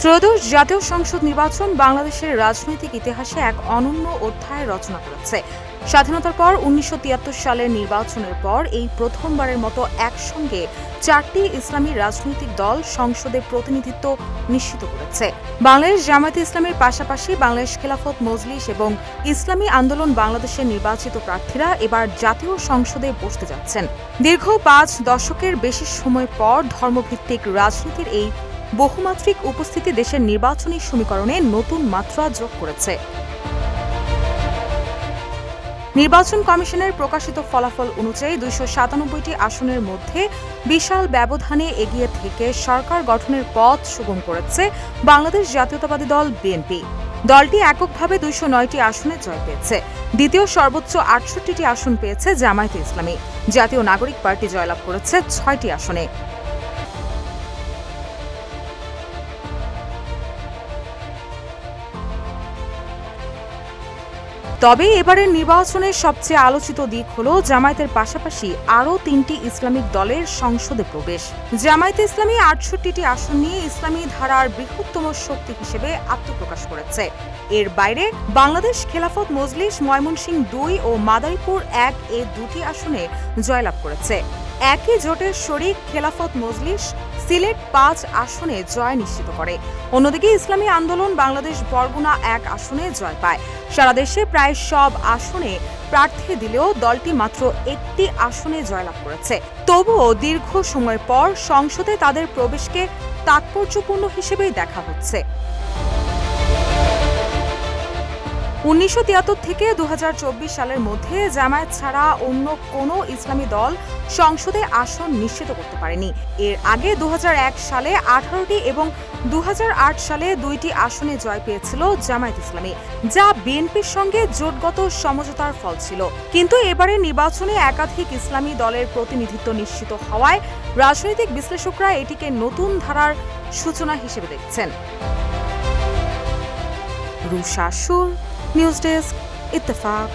ত্রয়োদশ জাতীয় সংসদ নির্বাচন বাংলাদেশের রাজনৈতিক ইতিহাসে এক অনন্য অধ্যায় রচনা করেছে। স্বাধীনতার পর ১৯৭৩ সালের নির্বাচনের পর এই প্রথমবারের মতো একসঙ্গে ৪টি ইসলামী রাজনৈতিক দল সংসদে প্রতিনিধিত্ব নিশ্চিত করেছে। বাংলাদেশ জামায়াতে ইসলামীর পাশাপাশি বাংলাদেশ খেলাফত মজলিস এবং ইসলামী আন্দোলন বাংলাদেশের নির্বাচিত প্রার্থীরা এবার জাতীয় সংসদে বসতে যাচ্ছেন। দীর্ঘ ৫ দশকের বেশি সময় পর ধর্মভিত্তিক রাজনীতির এই বহুমাত্রিক উপস্থিতি দেশের নির্বাচনী সমীকরণে নতুন মাত্রা যোগ করেছে। নির্বাচন কমিশনের প্রকাশিত ফলাফল অনুযায়ী ২৯৭টি আসনের মধ্যে বিশাল ব্যবধানে এগিয়ে থেকে সরকার গঠনের পথ সুগম করেছে বাংলাদেশ জাতীয়তাবাদী দল বিএনপি। দলটি এককভাবে ২০৯টি আসনে জয় পেয়েছে। দ্বিতীয় সর্বোচ্চ ৬৮টি আসন পেয়েছে জামায়াতে ইসলামী। জাতীয় নাগরিক পার্টি জয়লাভ করেছে ৬টি আসনে। তবে এবারের নির্বাচনের সবচেয়ে আলোচিত দিক হল জামায়াতের পাশাপাশি আরও ৩টি ইসলামিক দলের সংসদে প্রবেশ। জামায়াতে ইসলামী ৬৮টি আসন নিয়ে ইসলামী ধারার বৃহত্তম শক্তি হিসেবে আত্মপ্রকাশ করেছে। এর বাইরে বাংলাদেশ খেলাফত মজলিস ময়মনসিংহ ২ ও মাদারীপুর ১ এ ২টি আসনে জয়লাভ করেছে। একই জোটের শরিক খেলাফত মজলিস সিলেট ৫ আসনে জয় নিশ্চিত করে। অন্যদিকে ইসলামী আন্দোলন বাংলাদেশ বরগুনা ১ আসনে জয় পায়। সারা দেশে প্রায় সব আসনে প্রার্থী দিলেও দলটি মাত্র একটি আসনে জয়লাভ করেছে। তবুও দীর্ঘ সময় পর সংসদে তাদের প্রবেশকে তাৎপর্যপূর্ণ হিসেবেই দেখা হচ্ছে। ১৯৭৩ থেকে ২০২৪ সালের মধ্যে জামায়াত ছাড়া অন্য কোনো ইসলামী দল সংসদে আসন নিশ্চিত করতে পারেনি। এর আগে ২০০১ সালে ১৮টি এবং ২০০৮ সালে ২টি আসনে জয় পেয়েছিল জামায়াত ইসলামী, যা বিএনপির সঙ্গে জোটগত সমঝোতার ফল ছিল। কিন্তু এবারের নির্বাচনে একাধিক ইসলামী দলের প্রতিনিধিত্ব নিশ্চিত হওয়ায় রাজনৈতিক বিশ্লেষকরা এটিকে নতুন ধারার সূচনা হিসেবে দেখছেন। রুশা সুর, নিউজ ডেস্ক, ইত্তেফাক।